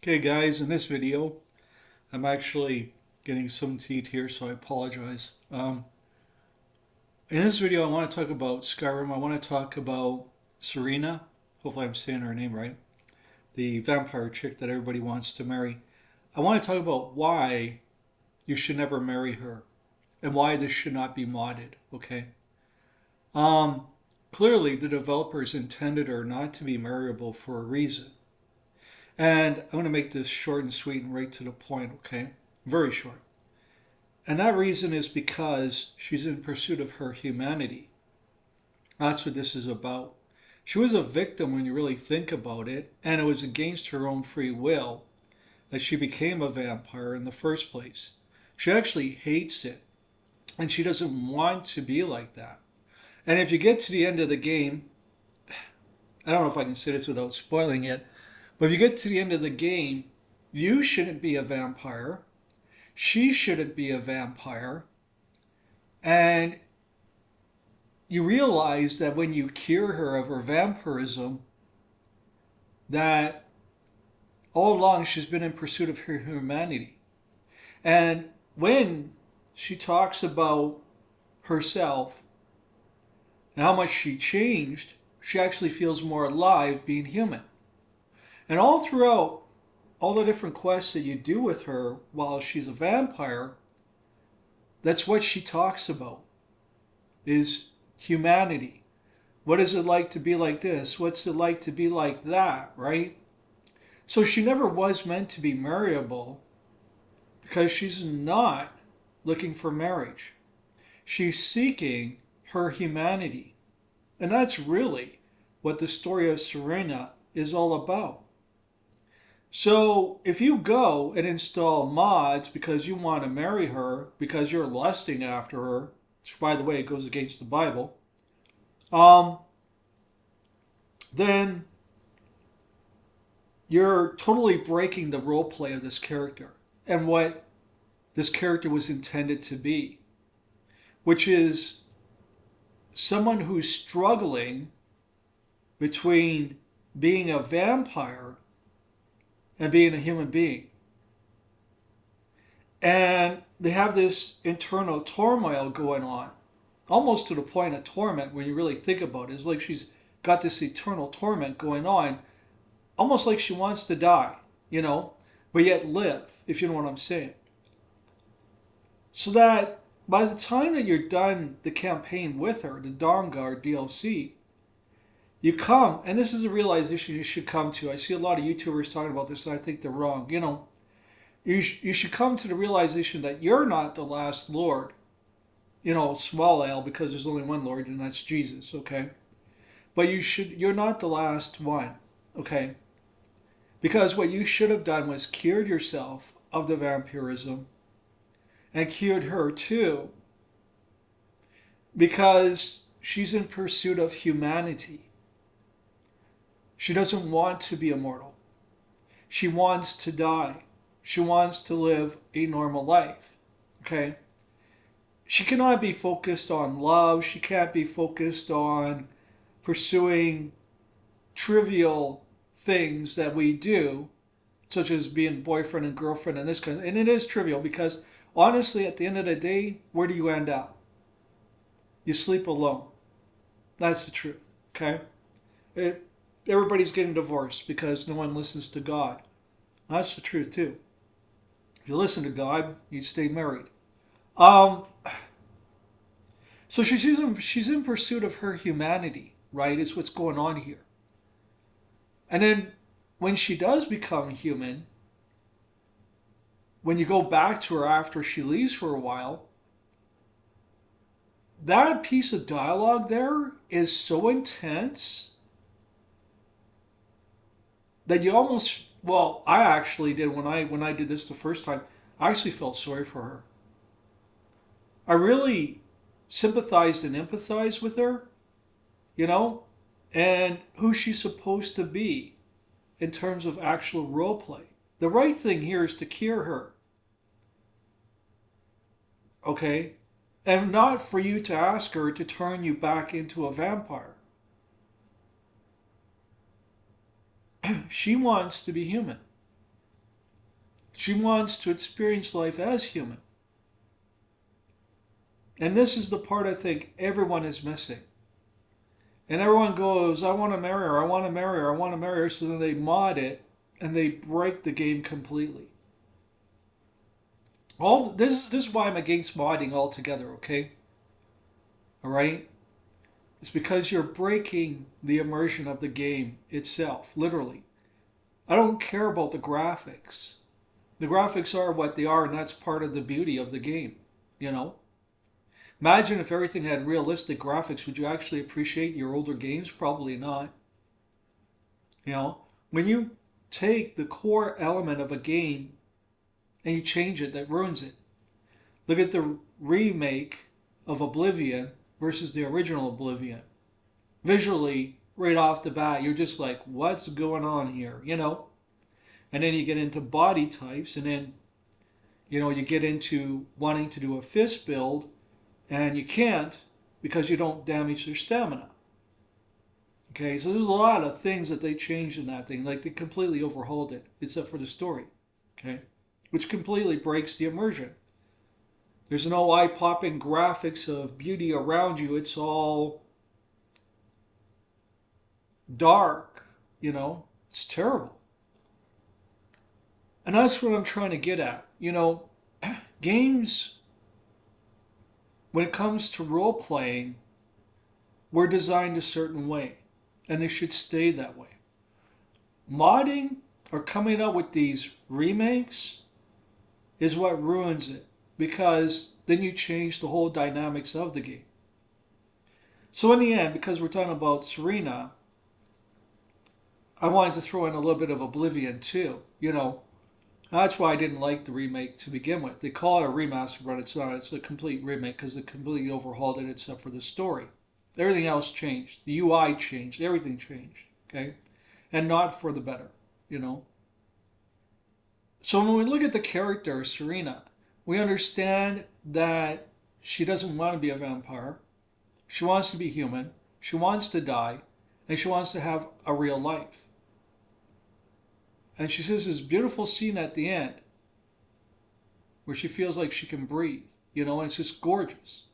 Okay guys, in this video, I'm actually getting some teeth here, so I apologize. In this video, I want to talk about Skyrim. I want to talk about Serena. Hopefully I'm saying her name right. The vampire chick that everybody wants to marry. I want to talk about why you should never marry her and why this should not be modded, okay? Um, Clearly, the developers intended her not to be marryable for a reason. And I'm going to make this short and sweet and right to the point, okay? Very short. And that reason is because she's in pursuit of her humanity. That's what this is about. She was a victim when you really think about it, and it was against her own free will that she became a vampire in the first place. She actually hates it, and she doesn't want to be like that. And if you get to the end of the game, I don't know if I can say this without spoiling it, but if you get to the end of the game, you shouldn't be a vampire. She shouldn't be a vampire. And you realize that when you cure her of her vampirism, that all along she's been in pursuit of her humanity. And when she talks about herself and how much she changed, she actually feels more alive being human. And all throughout all the different quests that you do with her while she's a vampire, that's what she talks about, is humanity. What is it like to be like this? What's it like to be like that, right? So she never was meant to be marryable because she's not looking for marriage. She's seeking her humanity. And that's really what the story of Serena is all about. So if you go and install mods because you want to marry her, because you're lusting after her, which by the way goes against the Bible, um, then you're totally breaking the role play of this character and what this character was intended to be, which is someone who's struggling between being a vampire and being a human being. And they have this internal turmoil going on, almost to the point of torment when you really think about it. It's like she's got this eternal torment going on, almost like she wants to die, but yet live, if you know what I'm saying. So that by the time that you're done the campaign with her, the Dawnguard DLC, you come, and this is a realization you should come to. I see a lot of YouTubers talking about this, and I think they're wrong. You should come to the realization that you're not the last Lord. Small L, because there's only one Lord, and that's Jesus. Okay, but you're not the last one. Okay, because what you should have done was cured yourself of the vampirism, and cured her too, because she's in pursuit of humanity. She doesn't want to be immortal. She wants to die. She wants to live a normal life. Okay? She cannot be focused on love. She can't be focused on pursuing trivial things that we do, such as being boyfriend and girlfriend and this kind of, and it is trivial because honestly, at the end of the day, where do you end up? You sleep alone. That's the truth. Okay? Everybody's getting divorced because no one listens to God. That's the truth too. If you listen to God, you stay married. So she's in pursuit of her humanity, right? Is what's going on here. And then when she does become human, when you go back to her after she leaves for a while, that piece of dialogue there is so intense that you almost, well, I actually did when I did this the first time, I actually felt sorry for her. I really sympathized and empathized with her, and who she's supposed to be in terms of actual role play. The right thing here is to cure her, okay? And not for you to ask her to turn you back into a vampire. She wants to be human. She wants to experience life as human. And this is the part I think everyone is missing. And everyone goes, I want to marry her, I want to marry her, I want to marry her. So then they mod it and they break the game completely. All this is why I'm against modding altogether, okay? All right? It's because you're breaking the immersion of the game itself, literally. I don't care about the graphics. The graphics are what they are, and that's part of the beauty of the game, you know? Imagine if everything had realistic graphics. Would you actually appreciate your older games? Probably not. You know, when you take the core element of a game and you change it, that ruins it. Look at the remake of Oblivion versus the original Oblivion. Visually, right off the bat, you're just like, what's going on here? You know? And then you get into body types, and then, you know, you get into wanting to do a fist build, and you can't because you don't damage their stamina. Okay, so there's a lot of things that they changed in that thing. Like they completely overhauled it, except for the story. Okay, which completely breaks the immersion. There's no eye-popping graphics of beauty around you. It's all dark, you know. It's terrible. And that's what I'm trying to get at. You know, games, when it comes to role playing, were designed a certain way, and they should stay that way. Modding or coming up with these remakes is what ruins it, because then you change the whole dynamics of the game. So in the end, because we're talking about Serena, I wanted to throw in a little bit of Oblivion too. You know, that's why I didn't like the remake to begin with. They call it a remaster, but it's not. It's a complete remake because they completely overhauled it except for the story. Everything else changed. The UI changed. Everything changed. Okay? And not for the better, you know. So when we look at the character, Serena, we understand that she doesn't want to be a vampire. She wants to be human. She wants to die. And she wants to have a real life. And she says this beautiful scene at the end where she feels like she can breathe, you know, and it's just gorgeous.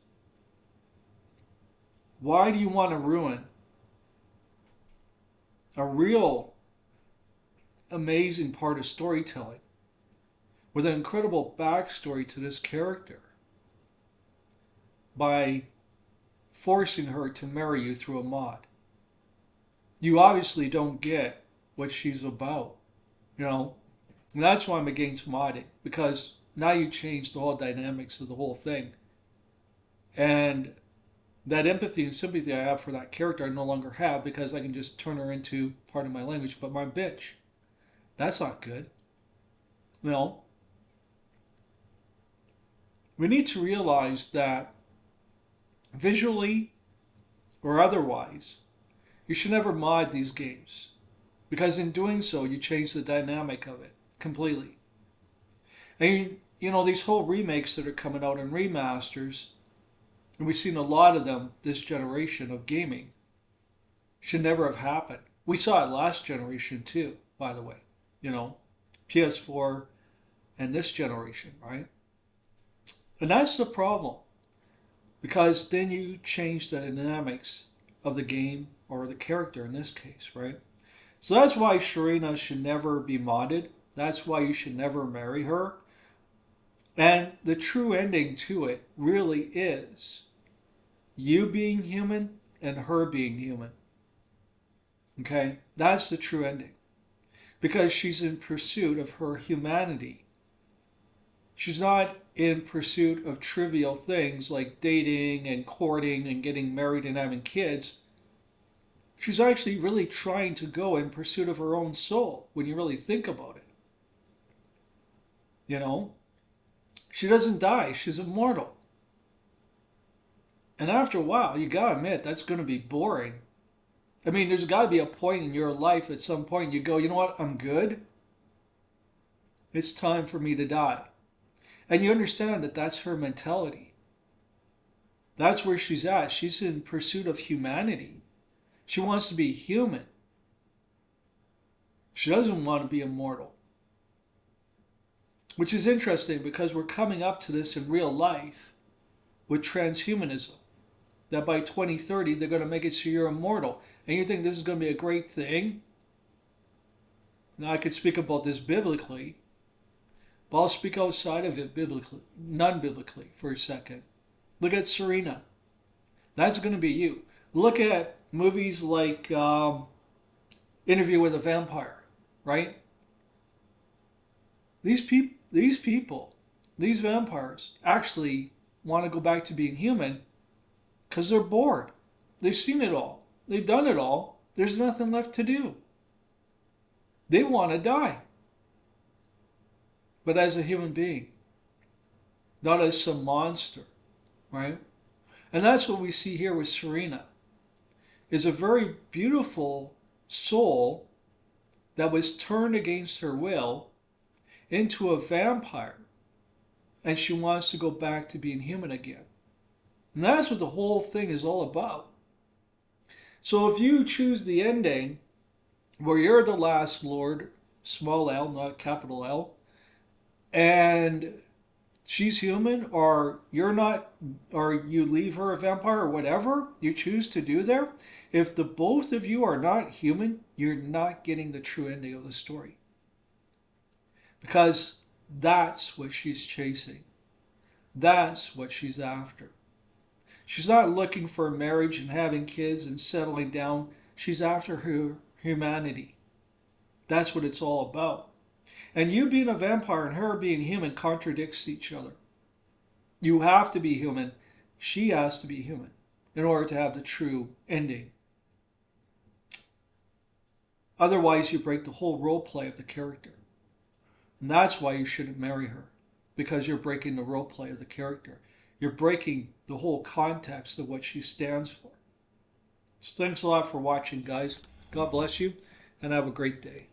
Why do you want to ruin a real amazing part of storytelling with an incredible backstory to this character by forcing her to marry you through a mod? You obviously don't get what she's about, you know? And that's why I'm against modding, because now you change the whole dynamics of the whole thing. And that empathy and sympathy I have for that character I no longer have, because I can just turn her into, part of my language, but my bitch. That's not good. No. We need to realize that visually or otherwise, you should never mod these games, because in doing so, you change the dynamic of it completely. And you know, these whole remakes that are coming out and remasters, and we've seen a lot of them this generation of gaming, should never have happened. We saw it last generation too, by the way. You know, PS4 and this generation, right? And that's the problem, because then you change the dynamics of the game, or the character in this case, right? So that's why Serena should never be modded. That's why you should never marry her. And the true ending to it really is you being human and her being human. Okay? That's the true ending. Because she's in pursuit of her humanity. She's not in pursuit of trivial things like dating and courting and getting married and having kids. She's actually really trying to go in pursuit of her own soul when you really think about it. You know? She doesn't die. She's immortal. And after a while, you gotta admit, that's gonna be boring. I mean, there's gotta be a point in your life at some point you go, you know what, I'm good. It's time for me to die. And you understand that that's her mentality. That's where she's at. She's in pursuit of humanity. She wants to be human. She doesn't want to be immortal. which is interesting because we're coming up to this in real life with transhumanism. That by 2030 they're going to make it so you're immortal. And you think this is going to be a great thing? Now I could speak about this biblically, but I'll speak outside of it biblically, non-biblically for a second. Look at Serena. That's going to be you. Look at movies like Interview with a Vampire, right? These people, these vampires, actually want to go back to being human because they're bored. They've seen it all. They've done it all. There's nothing left to do. They want to die, but as a human being, not as some monster, right? And that's what we see here with Serena, is a very beautiful soul that was turned against her will into a vampire, and she wants to go back to being human again. And that's what the whole thing is all about. So if you choose the ending where you're the last Lord, small l, not capital L, and she's human, or you're not, or you leave her a vampire, or whatever you choose to do there, if the both of you are not human, you're not getting the true ending of the story. Because that's what she's chasing. That's what she's after. She's not looking for marriage and having kids and settling down. She's after her humanity. That's what it's all about. And you being a vampire and her being human contradicts each other. You have to be human. She has to be human in order to have the true ending. Otherwise, you break the whole role play of the character. And that's why you shouldn't marry her, because you're breaking the role play of the character. You're breaking the whole context of what she stands for. So thanks a lot for watching, guys. God bless you, and have a great day.